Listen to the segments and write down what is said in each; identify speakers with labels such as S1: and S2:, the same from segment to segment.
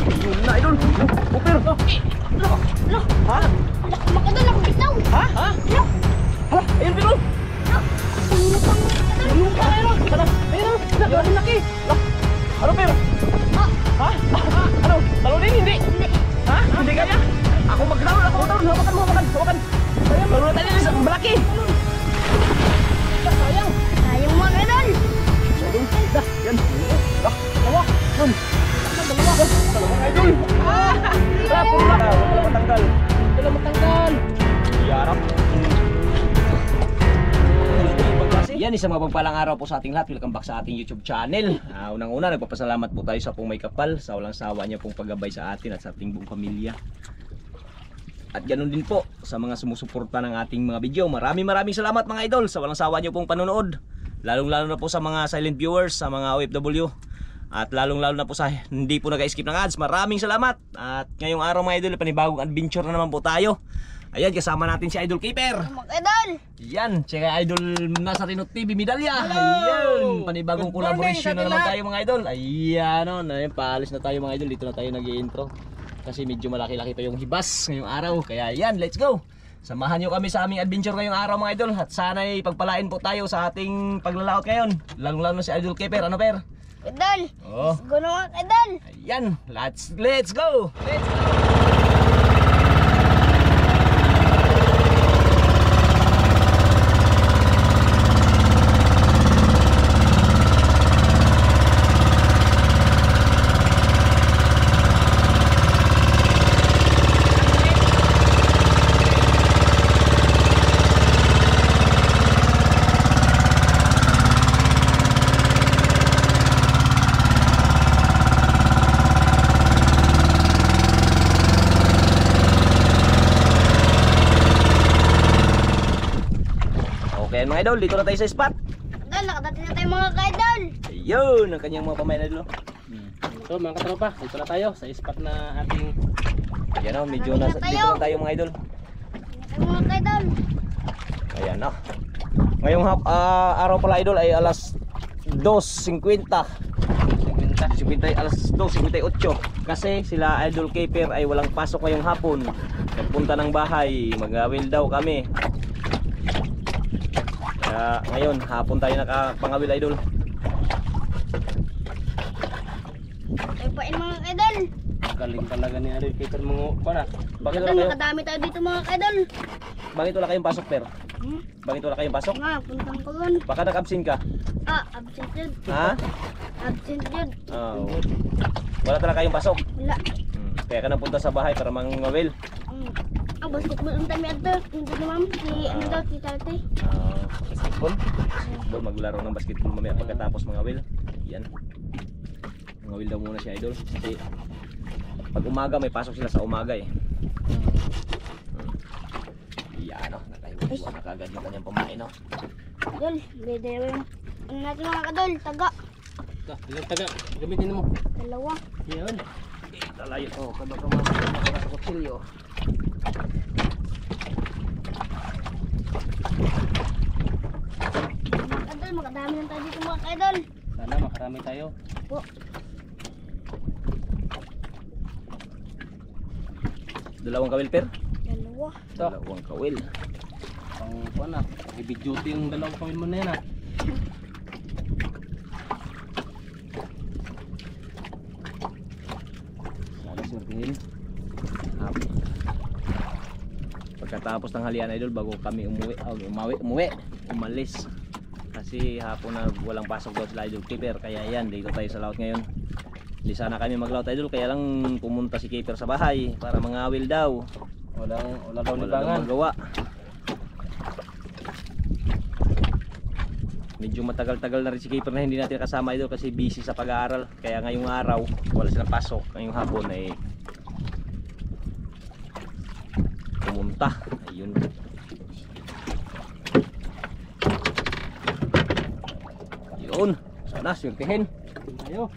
S1: Yun na, idol. Upir. Ha?
S2: Makadol ako bitaw.
S1: Ha? Ha? Hala, ayun, Piro. Tulong ka, ayun. Sana, ayun. Grabe laki. Ano, Piro? Ha? Ano? Talunin, hindi? Ha? Hindi kaya? Ako magdawal. Hawakan. Sayang, malunan tayo sa malaki. Sayang.
S2: Sayang mga kadol.
S1: Dah, yan. Dalawa. Yun. Dalawa, idol. Puro na. Wala matanggal. Yarap. Yan, isang mapagpalang araw po sa ating lahat. Welcome back sa ating YouTube channel. Unang-una, nagpapasalamat po tayo sa pong may kapal, sa walang sawa niya pong paggabay sa atin at sa ating buong pamilya. At ganoon din po sa mga sumusuporta ng ating mga video. Maraming salamat mga idol sa walang sawa niyo pong panonood. Lalong-lalo na po sa mga silent viewers, sa mga OFW. At lalong-lalo na po sa hindi po nag-skip ng ads. Maraming salamat. At ngayong araw mga idol, panibagong adventure na naman po tayo. Ayan, kasama natin si Idol Keeper.
S2: Mga kadol.
S1: Yan, si Idol Nazareno TV Medalya. Ayan, panibagong collaboration na naman tayo mga idol. Ayan, paalis na tayo mga idol. Dito na tayo nag-i-intro. Kasi medyo malaki-laki pa yung hibas ngayong araw. Kaya yan, let's go. Samahan nyo kami sa aming adventure ngayong araw mga idol. At sana'y pagpalain po tayo sa ating paglalaot ngayon. Lalong-lalo na si Idol Keeper. Ano, Per?
S2: Kadol.
S1: Oh.
S2: Let's go na mga kadol.
S1: Ayan, let's go. Let's go. Ayan mga idol, dito na tayo sa spot.
S2: Kadol, nakadating na tayo mga kadol.
S1: Ayun, ang kanyang mga pamain idol.
S3: So mga katropa, dito na tayo sa spot na ating...
S1: Ayan o, medyo nasa dito na tayo mga idol.
S2: Dito na tayo mga kadol.
S1: Ayan o. Ngayong araw pala idol ay alas 2:50. Alas 2:58. Kasi sila Idol Keeper ay walang pasok ngayong hapon. Nagpunta ng bahay, mag-awil daw kami. Kaya ngayon, hapon tayo nakapangawil idol.
S2: Tayo pa mga kadol.
S3: Galing talaga ni Idol Keeper mga para.
S1: Bakit
S2: Kadol,
S1: wala kayo?
S2: nakadami tayo dito mga kadol.
S1: Bakit wala kayong pasok, Per? Bakit wala kayong pasok?
S2: Nga, puntang ko yun.
S1: Baka nag-absent ka?
S2: Absent yun.
S1: Ha?
S2: Absent yun.
S1: Oh. Wala talaga kayong pasok?
S2: Wala.
S1: Kaya ka napunta sa bahay para mangawil.
S2: Ang basketball ang dami ato. Hindi na ma'am. Si ano daw, si Tate.
S1: Basketball? Basketball, maglaro ng basketball mamaya pagkatapos mangawil. Yan. Mangawil daw muna si Idol. Kasi pag umaga may pasok sila sa umaga eh. Yan o, nakahiwa na kagad yung kanyang pamain o.
S2: Kadol, beda yung ano natin mga kadol, taga.
S3: Ilang taga, gamitin mo.
S2: Dalawa.
S3: Yan.
S1: Lalayo o, kada ka mga sa kutsilyo.
S2: Mga kadol, makadami lang tayo dito mga kadol.
S3: Sana makarami tayo.
S2: Po.
S1: Dalawang kawil, Per?
S2: Dalawa.
S1: Dalawang kawil.
S3: Pang kuha na, i-big duty yung dalawang kawin mo na yan ha.
S1: Sana surtihin. Pagkatapos ng halian idol bago kami umalis. Kasi hapon na walang pasok daw sila Idol Keeper. Kaya yan, dito tayo sa laot ngayon. Hindi sana kami maglaot idol, kaya lang pumunta si Keeper sa bahay para mangawil daw.
S3: Wala daw
S1: Wala daw
S3: libangan.
S1: magawa. Medyo matagal-tagal na rin si Keeper na hindi natin kasama idol kasi busy sa pag-aaral. Kaya ngayong araw wala silang pasok. Ngayong hapon ay pumunta. Ayun. Yun. Sana swertehin.
S3: Tayo.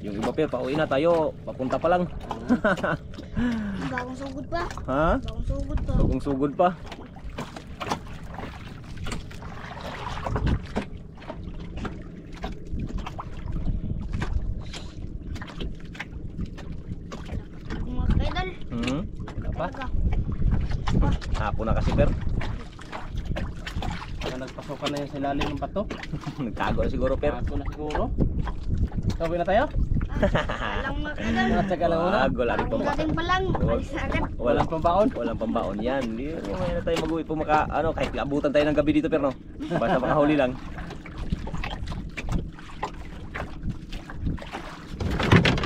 S1: Yung iba pa, pauwi na tayo. Papunta pa lang.
S2: Bagong sugod pa.
S1: Ha?
S2: Bagong sugod pa.
S1: Bagong sugod pa.
S3: pa?
S1: Hapon na kasi per.
S3: Baka nagpasokan na yun sa ilalim ng bato.
S1: Nagtago na siguro per.
S3: Ako na siguro. Sabi na tayo?
S2: Walang mga kadol.
S3: Tsaka lang muna.
S1: Wala rin pamba.
S2: Dating pa lang. Alis na agad.
S3: Walang pambaon.
S1: Walang pambaon yan. Hindi may na tayo mag-uwi po kahit abutan tayo ng gabi dito pero no. Basta makahuli lang.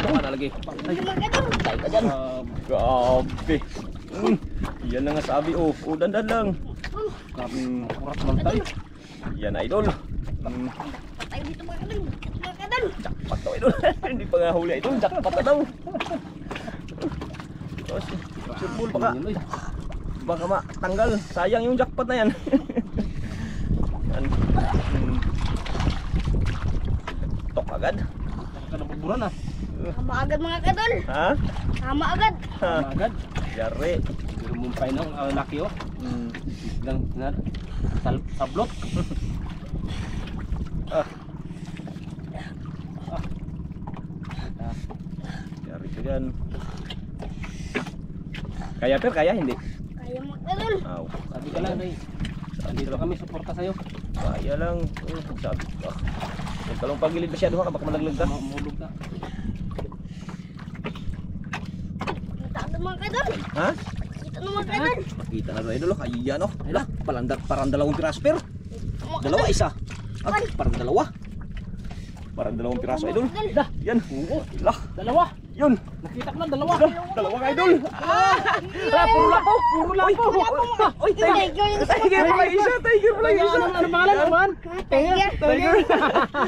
S1: Baka nalagi.
S2: Hindi mga kadol.
S1: Tayo ka dyan. Grabe. Yan na nga sabi oh. Oh, dandan lang.
S3: Kurat man tayo.
S1: Yan idol.
S2: Patay dito mga kadol. Mga kadol.
S1: Jackpot daw idol. Hindi pa nga huli idol. Jackpot na daw. Tapos, surbol baka matanggal. Sayang yung jackpot na yan. Yan. Tok agad.
S3: Baka nabuburan ah.
S2: Tama agad mga kadol.
S1: Ha?
S2: Tama agad.
S3: Tama agad.
S1: Yari.
S3: Pero mumpay na ang laki oh. Lang na sablot.
S1: Yari ko yan. Kaya per, kaya hindi?
S2: Kaya mga kadol.
S1: Aw.
S3: Sabi ka lang Ray. Dito kami suporta sa'yo.
S1: Kaya lang. Sabi ko. Huwag ka lang pagilid masyado ha, baka malaglag ka.
S3: Mahulog ka.
S2: Kita agad mga kadol.
S1: Ha?
S2: Kita na mga kadol.
S1: Makita na rin idol. Kaya no. Hala, parang dalawang piraso per. Dalawa, isa. Ah, parang dalawa. Parang dalawang piraso idol.
S3: Dah,
S1: Yan. Lah.
S3: dalawa.
S1: Yun.
S3: Nakita ko na dalawa.
S1: Dalawang idol. Puro lapo. Puro lapo. Oy, tiger pala isa. Tiger pala isa.
S3: Ano pangalan naman?
S2: Tiger.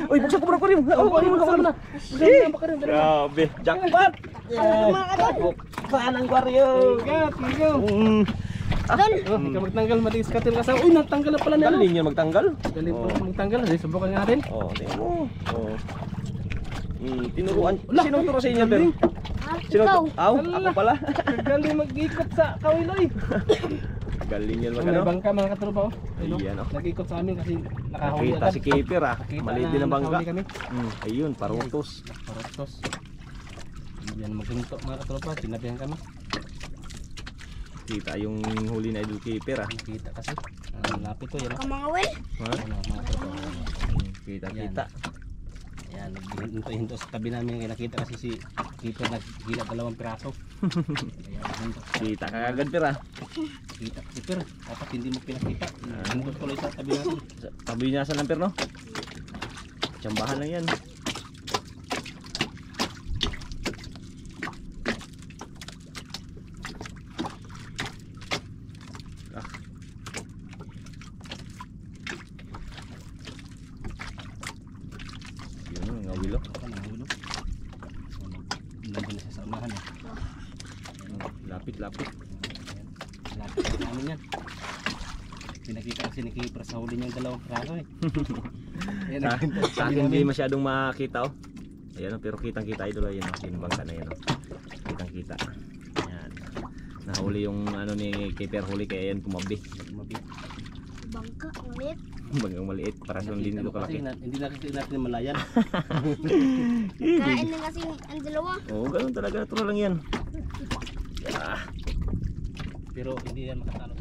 S1: Uy, buksan ko bro.
S3: Buksan mo na.
S1: Grabe. Jackpot.
S2: Mga kadol.
S1: Buksan ang aquarium.
S2: Kadol.
S3: Ikaw magtanggal, madiskatil ka sa... Uy, natanggal na pala na.
S1: Galing niya magtanggal.
S3: Galing pala magtanggal. Hindi, subukan nga natin.
S1: Oh, tingnan mo. Oh. Tinuruan. Sinong turo sa inyo, pero? Sino
S2: Ikaw.
S1: to? Aw, ako pala.
S3: Galing mag-ikot sa kawiloy.
S1: Galing yan
S3: May
S1: magano.
S3: bangka mga katropa oh. Ayun,
S1: Ayan, oh.
S3: nag-ikot sa amin kasi nakahuli
S1: Nakita si Keeper ah.
S3: Nakita
S1: Maliit
S3: na
S1: din ang bangka.
S3: nakahuli kami.
S1: Ayun, parutos.
S3: Parostos. Yan maghinto mga katropa, sinabihan kami.
S1: Kita yung huli na idol Keeper ah.
S3: Nakita kasi. Ang lapit to yan.
S2: Ka mga wel.
S1: Ha?
S3: Ano mga katropa.
S1: Kita.
S3: Yan, naghinto sa tabi namin kaya nakita kasi si Keeper naghila 2 piraso. Kaya naghinto.
S1: Kita ka agad pero ah.
S3: Kita Keeper, dapat hindi mo pinakita. Hinto ko lang sa tabi namin.
S1: Tabi niya sa number no? Tsambahan lang yan. Yun, ngawilo.
S3: Ako na hulo. Nandun na siya sa unahan eh.
S1: Lapit.
S3: Lapit na namin yan. Pinakita kasi ni Keeper sa huli niyang 2 piraso eh. Ayan, naghinto
S1: Sa akin hindi masyadong makita oh. Ayan oh, pero kitang kita idol ayun oh. Yung bangka na yan oh. Kitang kita. Ayan. Nahuli yung ano ni Keeper huli kaya yan tumabi.
S2: Bangka. Ulit.
S1: Banggang maliit para sa hindi nito kalaki.
S3: Hindi nakikita natin yung malayan.
S2: Kain na kasi ang dalawa.
S1: Oo, ganun talaga. Natural lang yan. Ah,
S3: Pero hindi yan makatalo.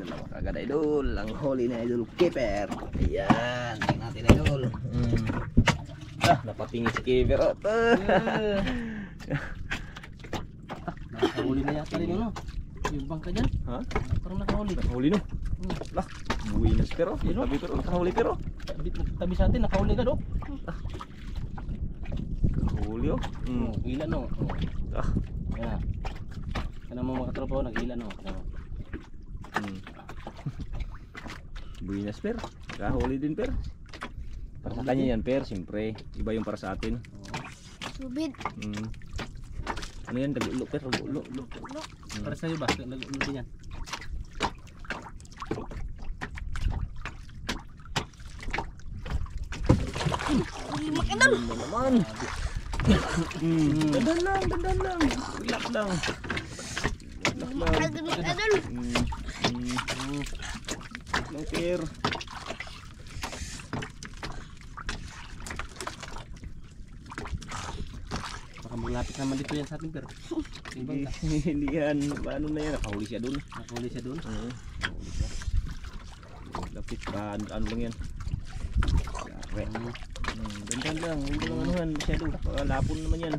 S1: dalawa kagad idol. Ang huli na idol Keeper. Ayan. Tingnan natin idol. Napatingin si Keeper.
S3: Nakahuli na yata rin ano. Yung bangka dyan.
S1: Ha?
S3: Parang nakahuli.
S1: Huli no? Lah, buwinas pero. Tabi pero. Nakahuli pero.
S3: Tabi sa atin, nakahuli ka do.
S1: Huli oh.
S3: Hila no.
S1: Ah.
S3: Yan na. Ano mo mga katropa, naghila no.
S1: Buwinas per. Nakahuli din per. Para sa kanya yan per. Siyempre. Iba yung para sa atin.
S2: Subid.
S1: Ano yan? Tagulo per. Tagulo.
S3: Para sa'yo ba? Nag-ulo din yan.
S2: Uli mga kadol.
S1: Ano naman? Dandan lang. Relax lang.
S2: Agad mga kadol.
S1: Lang per.
S3: Baka mga Malapit naman dito yan sa atin pero.
S1: Hindi, hindi yan. Ano na yan? Nakahuli siya dun.
S3: Nakahuli siya doon.
S1: Oo. Nakahuli siya. Lapit ba? Ano lang yan? Yare. Ganyan lang. Huwag mo lang anuhan. Masyado. Lapon naman yan.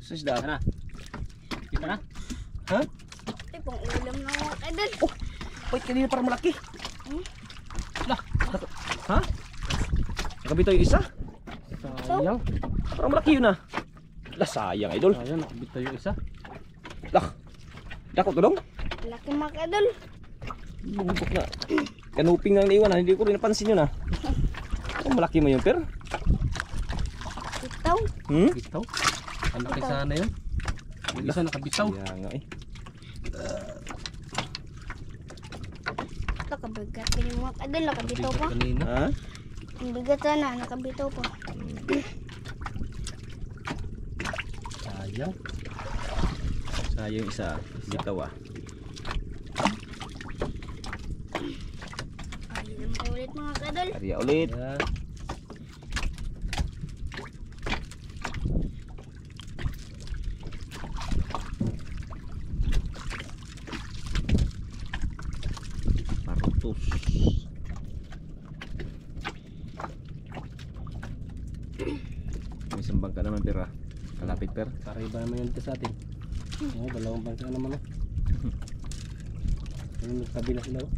S1: Sisda.
S3: Sana. Kita na.
S1: Ha?
S2: Ay, pang ulam na mga idol.
S1: Wait, kanina parang malaki.
S2: Hmm?
S1: Lah. Ha? Nakabito yung isa?
S3: Sayang.
S1: Parang malaki yun ah. Lah, sayang idol.
S3: Sayang, nakabito yung isa.
S1: Lah. Dako to dong.
S2: Laki mga idol.
S1: Bungkok na. Kanuping lang naiwan ah. Hindi ko rin napansin yun ah. Oh, malaki mo yun, per.
S2: Itaw.
S1: Hmm?
S3: Bitaw. Ang laki sana yun. Yung isa nakabitaw.
S1: Kaya nga eh.
S2: Ito, kabigat ka yung mga idol. Nakabitaw pa.
S3: Kanina.
S1: Ha?
S2: Ang bigat sana. Nakabitaw pa.
S3: Sayang.
S1: Sayang isa. Bitaw ah.
S2: Ay, naman ulit mga idol.
S1: Karya ulit.
S3: Yan.
S1: Parutos. May isang bangka naman per ah. Kalapit per.
S3: Para iba naman yun dito sa atin. Oo, dalawang bangka naman oh. Ayun, magkabila sila oh.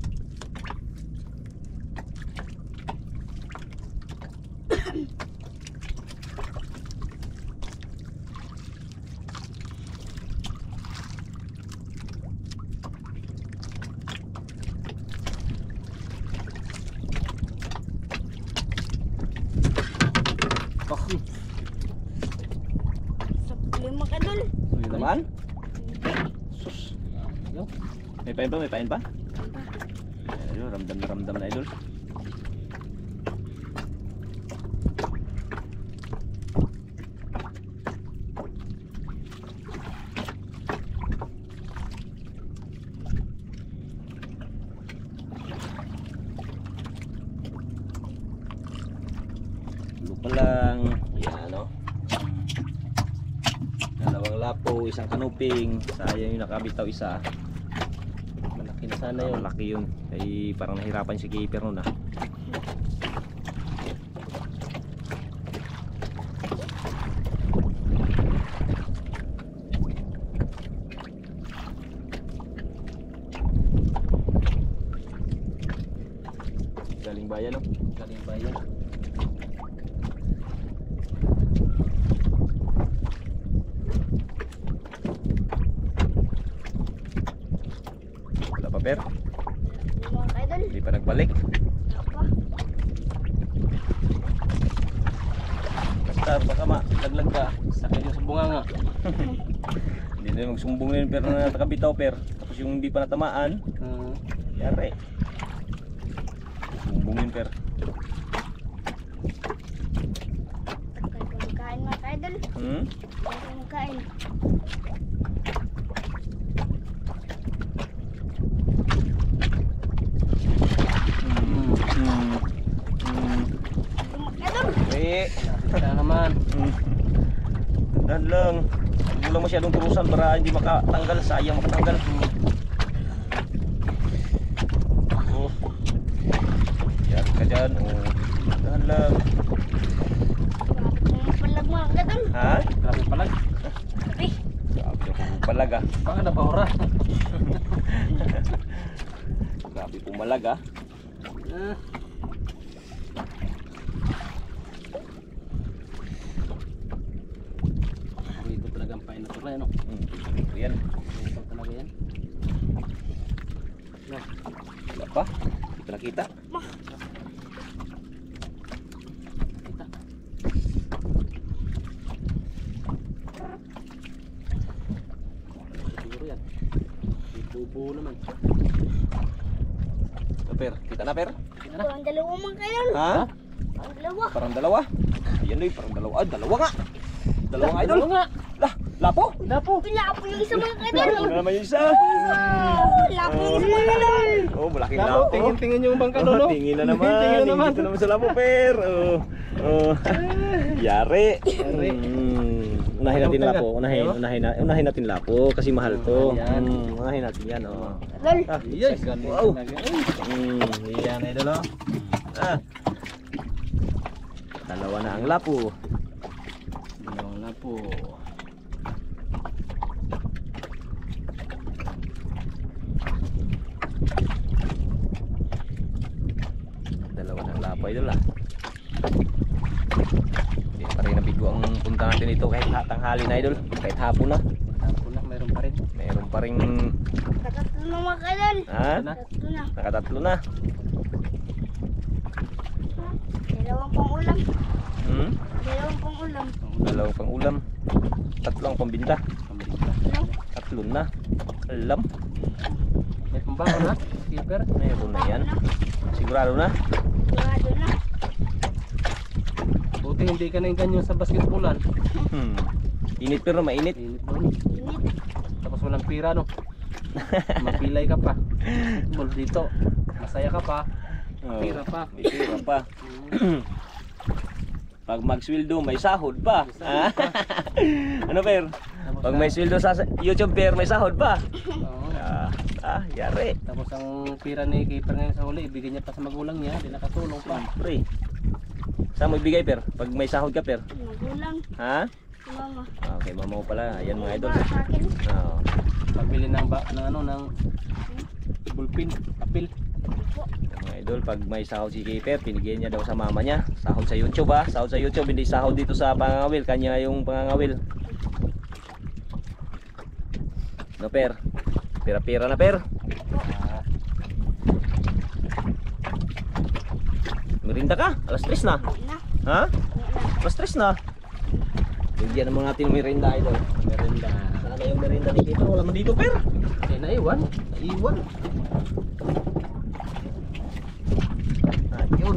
S2: Sakli mga idol.
S1: Ano naman? Sus.
S3: Yo.
S1: May pain pa? May pain pa? Ayun, ramdam na idol. Lupa lang. Yan o. Dalawang lapo, isang kanuping. Sayang yung nakabitaw isa.
S3: Malaki na sana yun.
S1: Malaki yun. Ay parang nahirapan si keeper nun ah. Galing bayan no?
S3: Galing bayan.
S1: Wala pa per?
S2: Mga idol.
S1: Hindi pa nagbalik.
S2: Apa?
S1: Basta baka malaglag ka.
S3: Sakit yung sa bunganga.
S1: Hindi na magsumbong na yun per na nakabitaw per. Tapos yung hindi pa natamaan. Yari. Sumbong yun per.
S2: Tagal ko magkain mga idol.
S1: Hmm?
S2: Tagal ko magkain. Mga idol.
S1: Eh.
S3: Kaya naman.
S1: Dan lang. Huwag mo lang masyadong turusan para hindi makatanggal. Sayang makatanggal. Oh. Yan ka dyan. Oh. Dan lang.
S2: Grabe kong palag mga idol.
S1: Ha?
S3: Grabe palag.
S2: Grabe.
S1: Grabe kong palag ah.
S3: Baka na bahura.
S1: Grabe pumalag ah.
S3: Dito talaga ang pain na ito no?
S1: Yan.
S3: Dito talaga yan.
S1: Wala pa. Hindi ko nakita.
S3: Kita. Siguro yan. Ibubo naman.
S1: Per, kita na per?
S3: Kita na.
S2: Ang dalawa mga idol.
S1: Ha?
S2: Ang dalawa.
S1: Parang dalawa. Yan doy, parang dalawa. Ah, dalawa nga. Dalawang idol.
S3: Dalawa nga.
S1: Lah, lapo.
S3: Lapo.
S2: Lapo yung isa mga
S1: Lapo
S2: kadol.
S1: na naman yung isa.
S2: Lapo yung isa mga kadol.
S1: Oh, malaking
S3: Lapo,
S1: lapo.
S3: tingin-tingin yung bangka doon, no?
S1: Tingin na naman.
S3: Tingin na naman.
S1: Tingin na naman sa lapo, per. Oh. Yari.
S3: Yari.
S1: Unahin natin
S3: Talaga.
S1: lapo. Unahin natin lapo kasi mahal to.
S3: Ayan.
S1: Unahin natin yan, oh.
S2: Kadol.
S3: Yes, galing
S1: Wow.
S3: talaga.
S1: Yan, idol, oh. Dalawa na ang lapo.
S3: Dalawang lapo.
S1: Dalawa ng lapo, idol, ah. Hindi pa rin nabigo ang punta natin ito kahit tanghali na, idol. Kahit hapon na.
S3: Lapo na, mayroon pa rin.
S1: Mayroon pa rin,
S2: Nakatatlo na mga kadol.
S1: ha?
S2: Tatlo na.
S1: Nakatatlo na.
S2: Dalawang pang ulam.
S1: Hmm?
S2: Dalawang pang ulam.
S1: Dalawang pang ulam. Tatlo ang pambinta.
S2: Ano?
S1: Tatlo na. Alam.
S3: May pambaho na, keeper.
S1: Mayroon na yan. Sigurado na.
S2: Sigurado na.
S3: Buti hindi ka nainganyo sa basketballan.
S1: Init pero mainit.
S3: Init doon.
S2: Init.
S3: Tapos walang pira, no? Mapilay ka pa. Ball dito. Masaya ka pa.
S1: Oh,
S3: Pira pa.
S1: may pira pa. Pag magsweldo, may sahod pa. Ah? Ano, per?
S3: Tapos
S1: Pag may sweldo sa YouTube, per, may sahod pa.
S3: Oo.
S1: Yari.
S3: Tapos ang pira ni keeper ngayon sa huli, ibigay niya pa sa magulang niya, di nakatulong pa.
S1: Pre. Saan mo ibigay, per? Pag may sahod ka, per?
S2: Magulang.
S1: Ha?
S2: Si mama.
S1: Okay, mama mo pala. Ayan, mga idol.
S2: Ba, sa akin.
S1: Oo.
S3: Pagbili ng ng bulpin, papel.
S2: Po.
S1: Mga idol, pag may sahod si Keeper, pinigyan niya daw sa mama niya. Sahod sa YouTube, ha? Sahod sa YouTube, hindi sahod dito sa pangangawil. Kanya yung pangangawil. No, per? Pira-pira na, per.
S3: Ah,
S1: Merinda ka? Alas 3 na.
S2: Hindi na.
S1: Ha?
S2: Hindi na.
S1: Alas 3 na. Bigyan naman natin ng merinda, idol.
S3: merenda.
S1: Sana yung merinda ni Keeper. Wala man dito, per.
S3: Eh, naiwan.
S1: Naiwan. Ayun.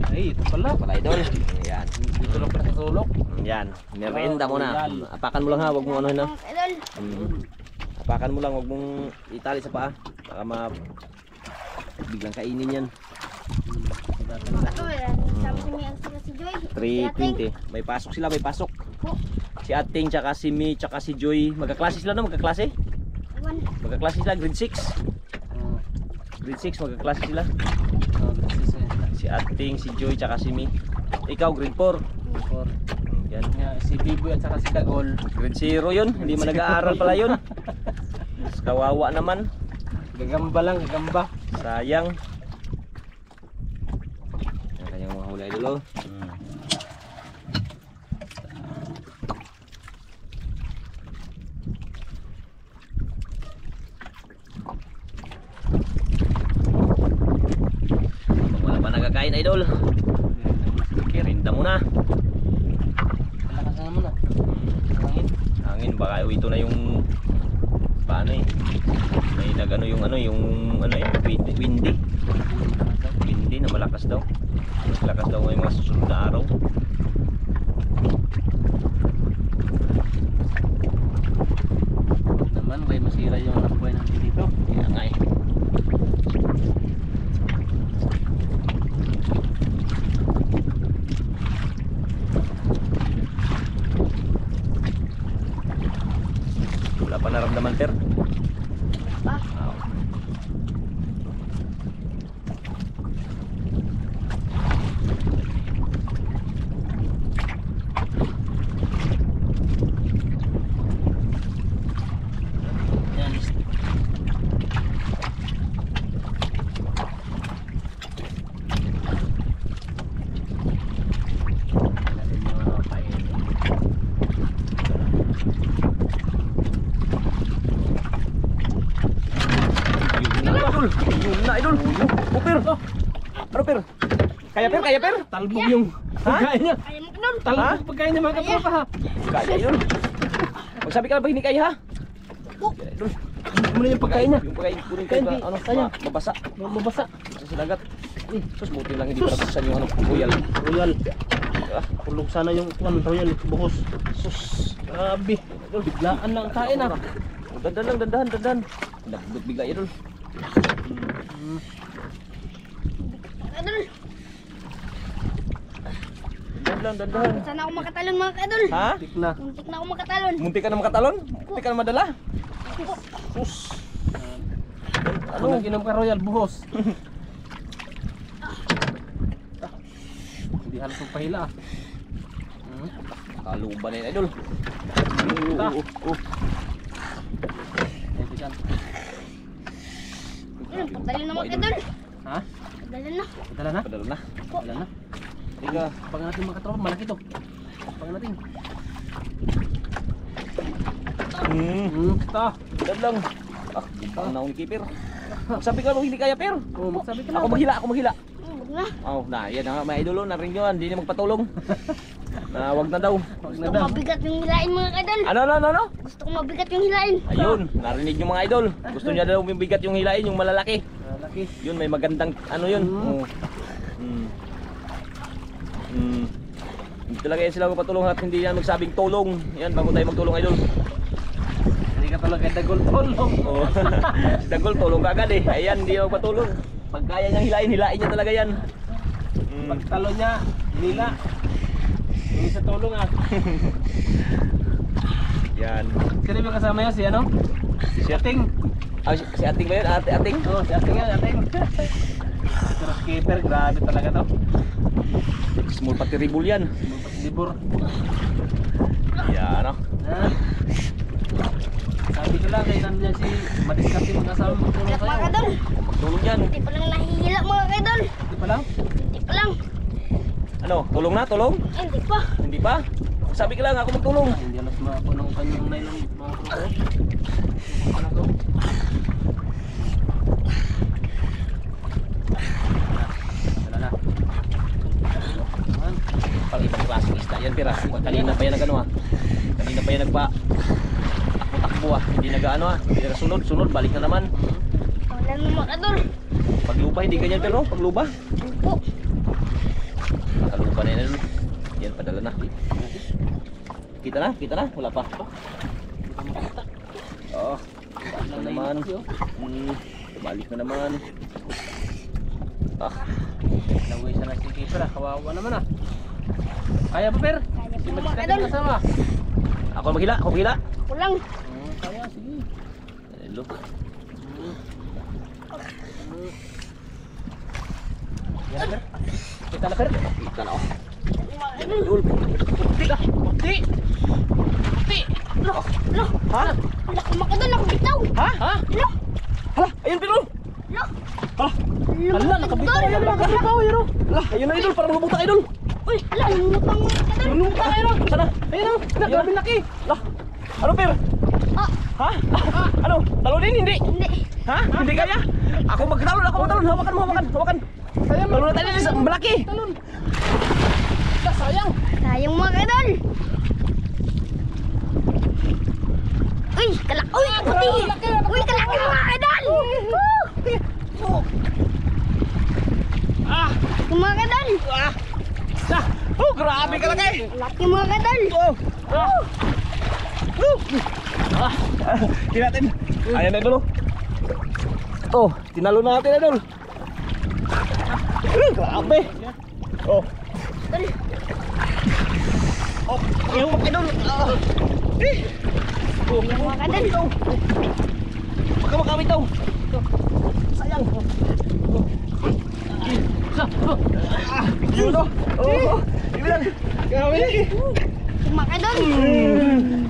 S3: Ay, ito pala.
S1: Wala, idol. Ayan.
S3: Dito lang pala sa sulok.
S1: Yan. Merinda mo na.
S3: Royal.
S1: Apakan mo lang, ha. Huwag mo ano na.
S2: Mga kadol.
S1: Apakan mo lang, huwag mong itali sa paa. Baka biglang kainin yan.
S2: Ito, sabi ni ang sila si Joy. Si Ating.
S1: 3:20. May pasok sila, may pasok.
S2: Po.
S1: Si Ating, tsaka si Mi, tsaka si Joy. Magkaklase sila, no? Magkaklase?
S2: Iwan.
S1: Magkaklase sila, grade 6.
S3: Ah,
S1: Grade 6, magkaklase sila.
S3: this is
S1: Si Ating, si Joy, tsaka si Mi. Ikaw, grade 4.
S3: for
S1: Yan.
S3: si Biboy at saka si Kagol.
S1: Grade 0 yun. Hindi man nag-aaral pala yun. Kawawa naman.
S3: Gagamba lang, gagamba.
S1: Sayang. Yan kanyang mga huli, idol, oh. Pag wala pa nagkakain, idol, kirinda mo na.
S3: Malakas na naman ah. Hangin.
S1: Hangin, baka ito na yung paano eh. May nagano yung windy. Windy na malakas daw. Malakas daw ngayong mga susunod na araw.
S3: Naman, may masira yung lampuan natin dito.
S1: Kaya nga eh. Wala pa naramdaman, per.
S2: Pa.
S1: Wow.
S3: Yan. Natin mga kain.
S1: Yun na, idol. Oh, per. Ano, per? Kaya, per? Kaya, per?
S3: Talbog yung pagkain niya.
S2: Kaya mo kadol.
S3: Talbog pagkain niya mga katropa ha.
S1: Kaya yun. Magsabi ka na ba hindi kaya, ha?
S2: Po.
S1: Kaya, idol.
S3: Ano na yung pagkain niya?
S1: Yung pagkain, kunin kayo
S3: Hindi,
S1: ano,
S3: kaya.
S1: mabasa.
S3: Mabasa.
S1: Sa sinagat. Sus, buti lang hindi para buksan yung ano, royal.
S3: Royal.
S1: Ah,
S3: Tulog sana yung royal buhos.
S1: sus.
S3: Grabe. Idol, biglaan lang ang kain ah.
S1: Dandan lang, dandan. Nabudot bigla idol.
S2: Idol,
S1: Dandan.
S2: sana ako makatalon mga idol.
S1: Ha?
S3: Tik na.
S2: Muntik na ako makatalon.
S1: Muntik ka na makatalon? Muntik ka na madala? Sus.
S3: Ano nang inom ka Royal buhos? Hindi halos magpahila ah.
S1: Kaluban na yun idol.
S3: Ta.
S1: Oh.
S3: Ito dyan.
S2: Idol, patalon na mga idol.
S3: Ha?
S2: Patalon na.
S3: Dala na?
S1: Padala na.
S3: Dala na.
S1: Tiga.
S3: Pag natin mga katropa, malaki to. Pag natin. Ta.
S1: Dan lang. Bukang na ako ni Keeper. Sabi ka hindi kaya per.
S3: Oh, magsabi ka na.
S1: Ako maghila.
S2: Huwag na.
S1: Oh, na, yan na mga idol, narinig nyo, hindi na magpatulong. Na wag na daw.
S3: Wag
S2: Gusto
S3: na
S2: ko
S3: daw.
S2: mabigat yung hilain mga idol.
S1: Ano?
S2: Gusto ko mabigat yung hilain.
S1: Ayun, narinig nyo mga idol. Gusto niya daw bigat yung hilain, yung malalaki.
S3: Malaki.
S1: Yun, may magandang ano yun. Oh. Hindi talaga yan sila magpatulong at hindi yan magsabing tulong. Yan, bago tayo magtulong idol.
S3: Hindi ka talaga dagol tulong.
S1: Oh. Si Dagol, tulong ka agad eh. Ayan, hindi yan magpatulong. Pag kaya niyang hilain niya talaga yan.
S3: Pagtalo niya, nila. Hindi sa tulong ah.
S1: Yan.
S3: Sino yung kasama niya? Si ano? Si Ating.
S1: Ah, si Ating ba yun? Ating?
S3: Oo, si Ating yan, Ating. Pero skipper, grabe talaga to.
S1: Small patiribul yan.
S3: Libur.
S1: Yan, ano?
S3: Ah. Sabi ko lang, kaya nandiyan si madiskarte mag-asawa magtulong
S2: Bigat mga
S3: sa'yo.
S2: idol.
S1: Tulong yan.
S2: Hindi pa lang nahihila mga idol.
S3: Hindi pa lang?
S2: Hindi pa lang.
S1: Ano? Tulong na? Tulong?
S2: Hindi pa.
S1: Hindi pa? Sabi ka lang, ako magtulong.
S3: Hindi alas mapuno ang kanyang nylon mga kruko. Ano to? Wala na. Ayan.
S1: Pang ibang klaseng isda yan, pira. Kanina pa yan nag-ano ah. Kanina pa yan takbo ah. Hindi nag-ano ah. Hindi nagsunod, balik na naman.
S2: Wala na mga idol.
S1: Pagluba, hindi ganyan pero pagluba.
S2: Opo.
S1: Nakaluba na yan. Yan, padala na. Kita na? Wala pa. Oo. Balik na naman. Balik na naman. Ah.
S3: Laway siya na si keeper ah. Kawawa naman ah. Kaya pa per?
S2: Kaya
S3: Si
S2: po mga
S3: madiskarte
S2: idol.
S3: mag-asawa.
S1: Ako maghila.
S2: Ako lang.
S3: Kaya, sige.
S1: Hello.
S3: Yan per. Kita na per.
S1: Kita na ako.
S2: Mga idol.
S1: Idol. Puti ka. Puti.
S2: Loh.
S1: Ha?
S2: Wala ko mga idol. Nakabitaw.
S1: Ha?
S2: Loh.
S1: Hala, ayun pero.
S2: Loh.
S1: Hala.
S3: Hala, nakabitaw yan. Nakabitaw yan.
S1: Hala, ayun na idol, para lumutang idol.
S2: Uy, ala, lumutang mga idol.
S1: Lumutang idol. Sana?
S3: Ayun oh. Grabe laki.
S1: Lah. Ano per?
S2: Ah,
S1: Ha? Ano? Talunin hindi?
S2: hindi.
S1: Ha? Hindi kaya? Ako magtalon. Hawakan.
S3: Sayang.
S1: Talon na tayo sa malaki.
S3: Talon. Sayang.
S2: Sayang mga idol. Uy, kalak. Uy, puti. Uy, kalaki mga idol.
S1: Ah!
S2: Yung mga idol.
S1: Oh, grabe ka laki.
S2: Laki mga idol.
S1: Tingnan natin. Ayan na idol. Oh, tinalo na natin idol. Grabe. Oh.
S2: Idol.
S1: Oh, yung idol. Oh,
S2: Yung mga idol.
S1: baka makamit daw. Sayang. Yun oh. Oh, ibilan. Grabe.
S2: Yung mga idol.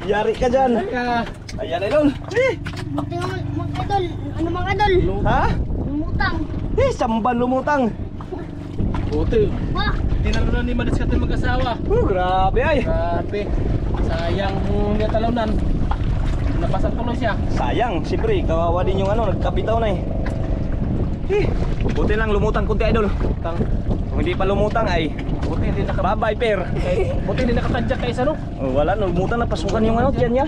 S1: Yari ka dyan. Ayan idol.
S2: Tingnan mo mga idol. Ano mga idol?
S1: Ha?
S2: Lumutang.
S1: Samban lumutang.
S3: Buti.
S2: Wah.
S3: Tinalo na ni madiskarte mag-asawa.
S1: Grabe ay.
S3: Grabe. Sayang niya talunan. Napasan tuloy siya.
S1: Sayang, siyempre, kawawa din yung ano, nagkabitaw na eh. Buti lang lumutang kunti idol.
S3: Tang.
S1: Kung hindi pa lumutang ay
S3: Buti hindi
S1: bye-bye per.
S3: Buti hindi nakatadyak kay isa no.
S1: Oh, wala, lumutang na pasukan yung ano, tiyan niya.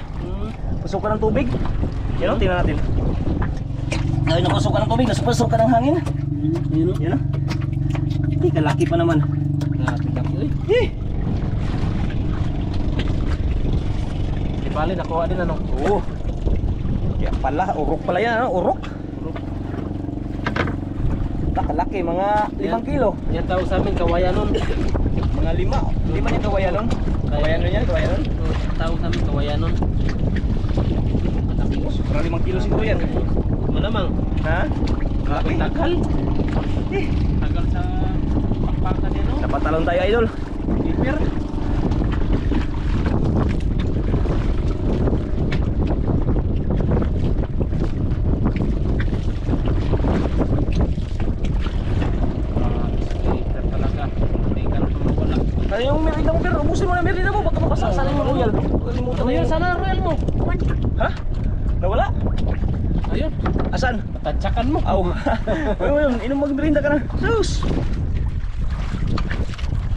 S1: Pasukan ng tubig. Yan o, tingnan natin. Dahil napasukan ng tubig, napasukan ng hangin.
S3: Yun
S1: Yan o. Hindi, kalaki pa naman.
S3: Grabe laki.
S1: Eh!
S3: bali nakuha din ano.
S1: Oo. Kaya pala, urok pala yan, ano? Urok. Nakalaki, mga 5 kilo.
S3: Yan tawag sa amin kawayanon.
S1: Mga 5. 5 yung kawayanon. Kawayanon yan, kawayanon.
S3: Tawag sa amin kawayanon.
S1: Tapos, para 5 kilo siguro yan.
S3: Malamang.
S1: Ha?
S3: Grabe tagal. Tagal sa pakpakan yan, no?
S1: Napatalon tayo, idol.
S3: Keeper. Keeper talaga. Hindi ka na tumawala.
S1: Ano yung merida mo, pero ubusin mo na merida mo. Baka mapasasanin mo, Royal. Kalimutan mo
S3: Royal,
S1: yan.
S3: sana Royal mo.
S1: Ha? Nawala?
S3: Ayun.
S1: Asan?
S3: Tatsakan mo.
S1: Aw. Ayun, inom mag-merinda ka na. Sus!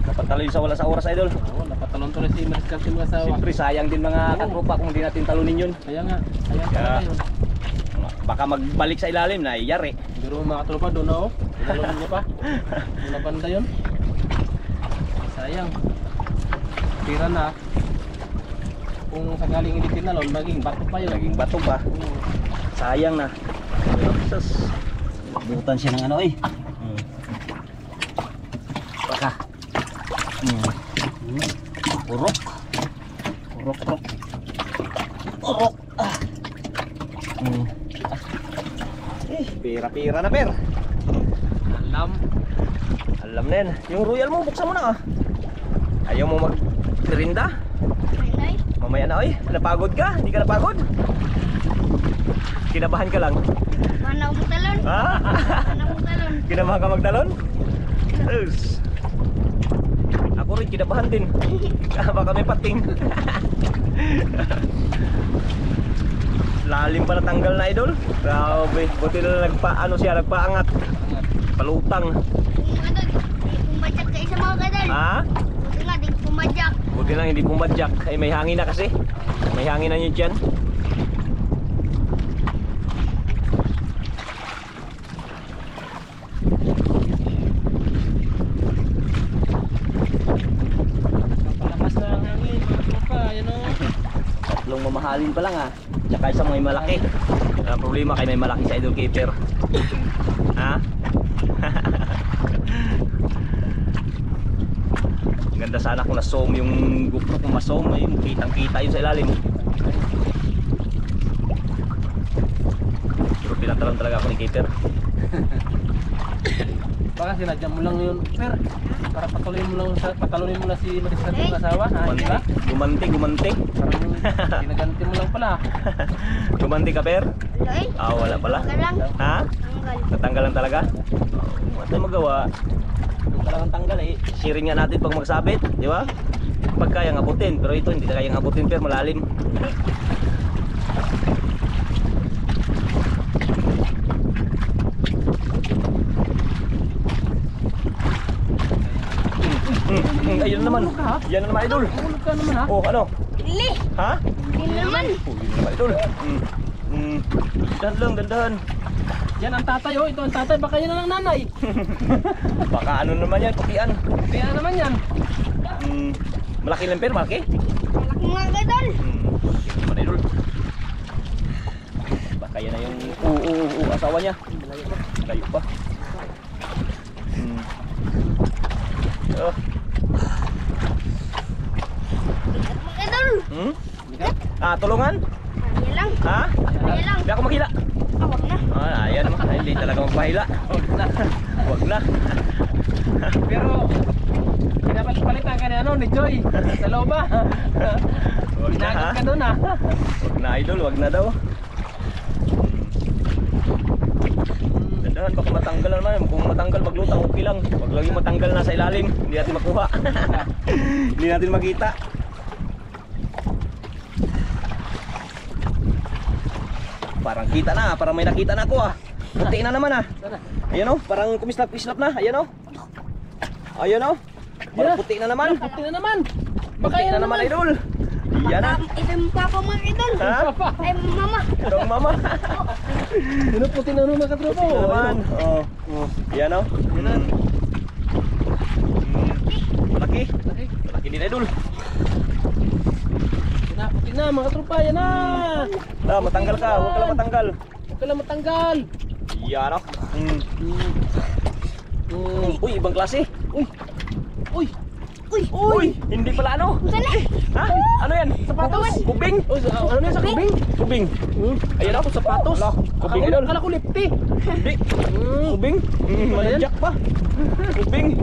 S1: Napatalo yun sa wala sa oras, idol.
S3: Oo, napatalon tuloy si Mariscal sa mga asawa.
S1: Siyempre, sayang din mga katropa kung hindi natin talunin yun.
S3: Kaya nga, sayang talaga yun.
S1: Baka magbalik sa ilalim na iyari.
S3: Pero mga tropa doon na oh. Tinalon niya pa. Doon na banda yun. Sayang. Tira na. Kung sakaling hindi tinalon, maging bato pa yun.
S1: Naging bato pa. Sayang na. Sus. Butan siya ng ano eh. Baka. Urok. Urok, urok. Urok. Pira-pira na, per.
S3: Alam.
S1: Alam na yan. Yung royal mo, buksan mo na ah. Ayaw mo mag-merinda?
S2: Ay,
S1: Mamaya na, oy. Napagod ka? Hindi ka napagod? Kinabahan ka lang?
S2: mana mo talon?
S1: Ha?
S2: Mana mo talon?
S1: Kinabahan ka magtalon? Yes. Ako rin, kinabahan din. Baka may pating. Lalim pa natanggal na, idol. Grabe. Buti na nagpaangat. Palutang.
S2: Kung bajak ka isa mga kadal.
S1: Ha?
S2: Buti nga, di pumadyak.
S1: Buti lang hindi pumadyak. Ay, may hangin na kasi. May hangin na yun dyan.
S3: Napalakas na ang hangin, mga tropa. Yan o.
S1: Tatlong mamahalin pa lang ha. Tsaka isang may malaki. Ang problema kay may malaki sa idol keeper. Ha? Ganda sana kung na-zoom yung GoPro, kung ma-zoom ay kitang kita yun sa ilalim. Pero pinatalon talaga ako ni keeper.
S3: Baka sinadya mo lang yun, per. Para patalunin mo lang si Mariscal sa mga asawa. Ha, di ba?
S1: Gumanti.
S3: Parang ginaganti mo lang pala.
S1: Gumanti ka, per?
S2: Loy,
S1: Ah, wala pala.
S2: galang.
S1: Ha?
S2: Tanggal.
S1: Natanggalan talaga? Wala tayong magawa. Yung talagang tanggal eh. Sharing nga natin pag magsabit, di ba? Pag kayang abutin, pero ito hindi na kayang abutin, pero malalim. Ayun na naman. Yan na naman, idol.
S3: Hulog ka naman ha.
S1: Oh, ano?
S2: Dili.
S1: Ha?
S2: Dili naman.
S1: Oh, yun na naman, idol. Dahan lang, dandahan.
S3: Yan ang tatay oh. Ito ang tatay. Baka yan ang nanay.
S1: Baka ano naman yan, pukian.
S3: Kaya naman yan.
S1: Malaki lang, pero malaki.
S2: Malaki mga kadal.
S1: Malaki naman, idol. Baka yan na yung asawa niya. Layo pa. Oh.
S2: Mga kadal.
S1: Ah, tulungan?
S2: Kaya lang.
S1: Ha?
S2: Kaya lang.
S1: Hindi ako maghila.
S2: Awag na.
S1: Ah, ayan naman. Ay, hindi talaga magpahila. Huwag na.
S3: Pero pinapalitan ka ni ano ni Joy. Sa loob ba?
S1: Huwag na,
S3: Inagot
S1: ha?
S3: ka doon ha.
S1: Huwag na, idol. Huwag na daw. Dandahan, baka matanggal naman. Kung matanggal, maglutang, okay lang. Huwag lang yung matanggal na sa ilalim. Hindi natin makuha. Hindi natin makita. Parang kita na, parang may nakita na ako ah. Puti na naman ah. Ayan oh, parang kumislap-kislap na. Ayan oh. Ayan oh. Parang puti na naman.
S3: Puti na naman. Baka
S1: Puti
S3: yan
S1: na naman, idol. Yan na.
S2: Ito yung papa mga kadal.
S1: Ha?
S2: Ay, mama.
S1: Dong mama.
S3: Ano puti na naman mga katropa.
S1: Puti na naman. Oh. Yan oh. Malaki. Malaki din, idol.
S3: puti na mga tropa, yan na.
S1: Matanggal ka, huwag ka lang matanggal.
S3: Huwag ka lang matanggal.
S1: Yan o. Uy, ibang klase.
S3: Uy. Uy.
S2: Uy!
S1: Uy, hindi pala ano.
S2: Saan na?
S1: Ha? Ano yan? Sapatos? Kubing?
S3: Uy, ano yan sa kubing?
S1: Kubing. Ayan ako, sapatos. Kubing idol.
S3: Akala ko lipti.
S1: Hindi. Kubing. Manadyak pa. Kubing.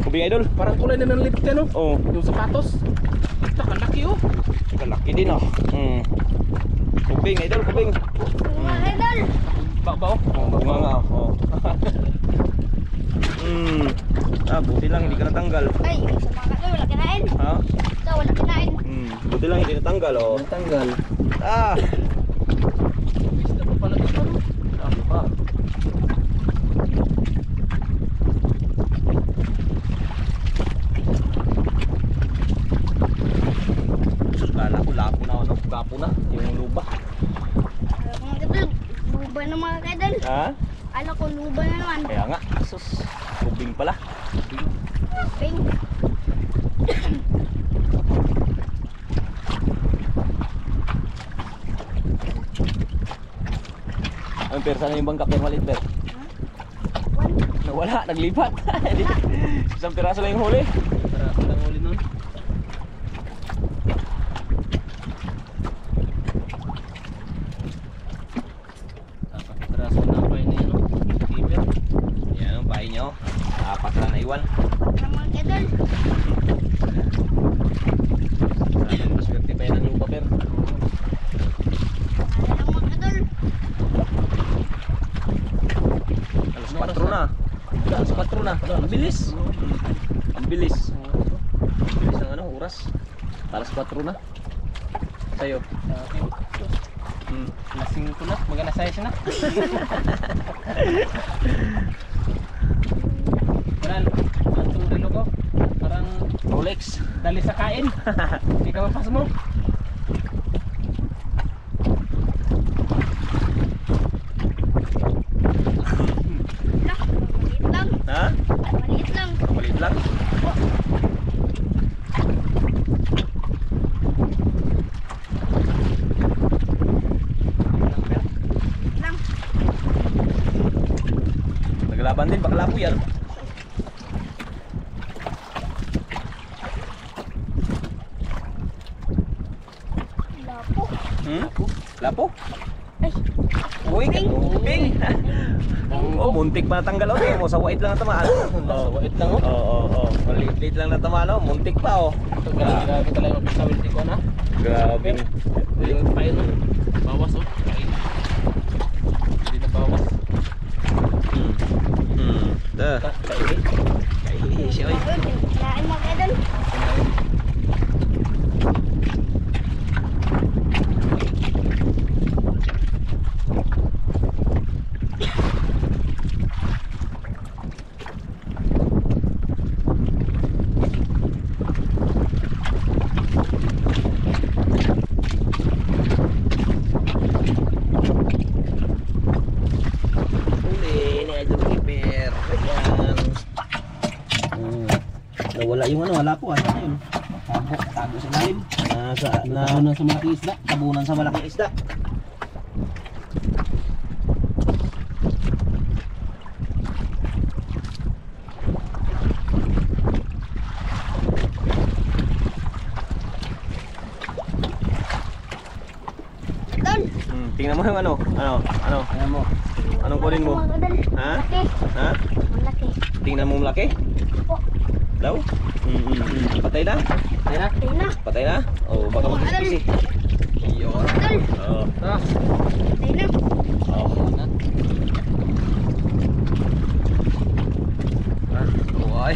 S1: Kubing idol.
S3: Parang kulay na ng lipti ano?
S1: Oh,
S3: Yung sapatos. Kalaki oh.
S1: kalaki din oh. Kubing idol, kubing.
S2: Mga idol!
S3: Bakbaw.
S1: Bunga nga oh. Buti lang hindi ka natanggal.
S2: Ay, sa mga idol, wala kinain.
S1: Ha?
S2: Sa wala kinain.
S1: Buti lang hindi natanggal oh.
S3: Tanggal.
S1: Ah,
S3: Isda pa pala dito.
S1: ano pa? Sus, kala ko lapo na ano, gapo na yung luba.
S2: Mga idol, luba na mga idol.
S1: Ha?
S2: Ala ko, luba na naman.
S1: Kaya nga, sus, kubing pala.
S2: Ping.
S1: Ang per, sana yung bangka per malit per? Nawala, naglipat. Isang piraso lang yung huli.
S3: Tara, lang uli nun. Peraso na pa ini ano? Keeper.
S1: Yan ang bahay nyo. Apat lang na iwan.
S2: Para mga idol.
S1: Sana maswerte pa yan ang lupa per.
S2: Para lang mga idol.
S1: Alas 4 na. Alas 4 na. Ang bilis. Ang bilis. Ang bilis ng ano, oras. Alas 4 na. Sa'yo.
S3: Lasing ko na, magana size na. Parang, ang turilo ko, parang
S1: Rolex.
S3: dali sa kain. Hindi ka mapas mo.
S2: Lah, maliit lang.
S1: Ha?
S2: Maliit lang.
S1: Maliit lang.
S2: Lang.
S1: Naglalaban din, bakla po yan.
S2: Lapo.
S1: Lapo?
S2: Ay,
S1: Uy, kubing. Oh, muntik pa natanggal oh. Tingnan mo, sa white lang natamaan.
S3: Oh, wait lang oh.
S1: Oo. Maliit lang natamaan oh. Muntik pa oh.
S3: Ito, grabe talaga mapagkawin ko na.
S1: Grabe.
S3: Yung pain oh. Bawas oh. Pain. Hindi na bawas.
S1: Kaili. Kaili siya oy.
S2: kinain mga idol.
S1: Huli ni Idol Keeper. Ayan. Nawala yung ano, wala po. Ano yun? Tago sa lalim.
S3: Tabunan sa malaking isda.
S1: Tabunan sa malaking isda.
S2: Idol.
S1: Tingnan mo yung ano.
S3: Ayan mo.
S1: Anong kunin mo?
S2: Mga idol.
S1: Ha?
S2: Malaki.
S1: Ha?
S2: Malaki.
S1: Tingnan mo malaki?
S2: Po.
S1: Daw? Patay na?
S3: Ayan na.
S2: Ayun na.
S1: Patay na? Oh, baka magkikisi. Yun.
S2: Idol.
S1: Oh.
S3: Ah.
S2: Ayun na.
S1: Oh. Uy.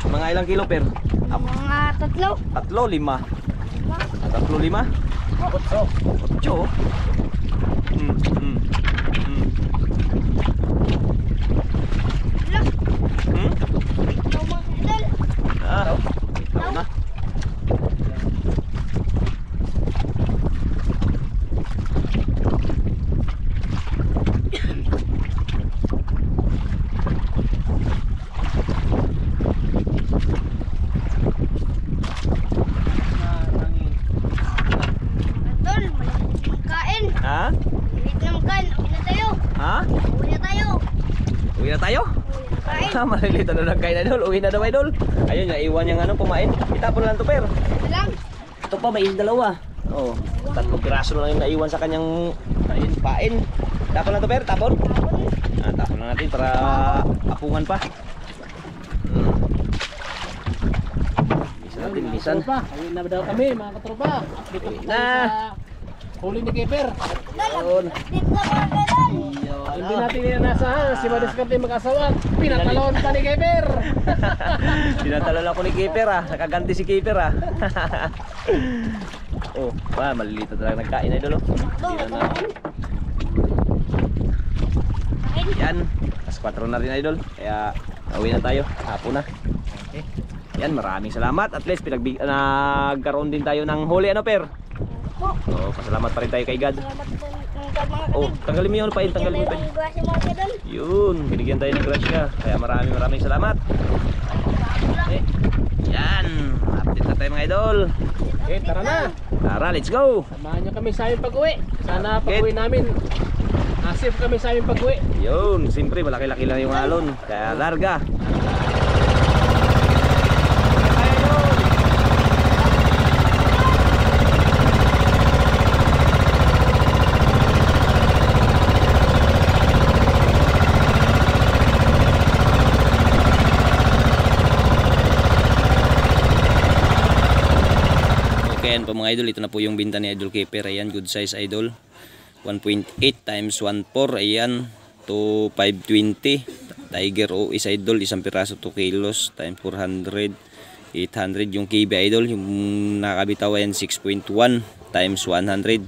S1: Mga ilang kilo per?
S2: Mga tatlo.
S1: 3, 5. 3, 5?
S3: Kutso.
S1: 8.
S2: Lah.
S1: Hmm?
S2: Ikaw mga idol.
S1: Ikaw na. na tayo.
S2: Kain.
S1: Malilito na lang kain idol. Uwi na daw idol. Ayun, iwan yung ano, pumain. Itapon lang to per.
S2: Lang.
S1: Ito pa, may dalawa. Oh, 3 piraso na lang yung naiwan sa kanyang pain. Tapon lang to per, tapon. Tapon lang natin para apungan pa. Bilisan natin, bilisan.
S3: Tropa, ayun na daw kami mga katropa. Dito
S1: Ayun
S3: tayo
S1: na.
S3: sa huli ni Keper.
S1: Ayun.
S2: Dito na mga galon.
S3: Hindi natin inasahan si Madiskarte mag-asawa. Pinatalon pa ni Keper.
S1: Tinatalon ako ni Keeper ah. Nakaganti si Keeper ah. Oh, malilito talaga nagkain idol oh. Hindi na. Yan, as 4 na rin idol. Kaya uwi na tayo, hapon na. Okay. Yan, maraming salamat. At least nagkaroon din tayo ng huli ano per. So, pasalamat pa rin tayo kay God.
S2: Salamat sa mga
S1: Oh, tanggalin mo yun pain, tanggalin mo yung pain.
S2: grasya mga galon.
S1: Yun, binigyan tayo ng grasya. Kaya maraming salamat. Okay. Yan, update na tayo mga idol.
S3: Okay, tara na.
S1: Tara, let's go.
S3: Samahan nyo kami sa aming pag-uwi. Sana pag-uwi namin. Asif kami sa aming pag-uwi.
S1: Yun, siyempre malaki-laki lang yung alon. Kaya larga. Okay, yan po mga idol. Ito na po yung binta ni Idol Keeper. Ayan, good size idol. 1.8 times 1.4. Ayan, to 520. Tiger OS idol. Isang piraso 2 kilos times 400. 800 yung KB idol. Yung nakabitaw ayan 6.1 times 100.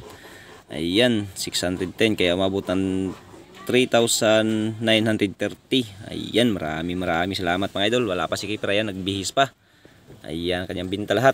S1: Ayan, 610. Kaya umabot ng 3,930. Ayan, maraming salamat mga idol. Wala pa si Keeper. Ayan, nagbihis pa. Ayan, kanyang binta lahat.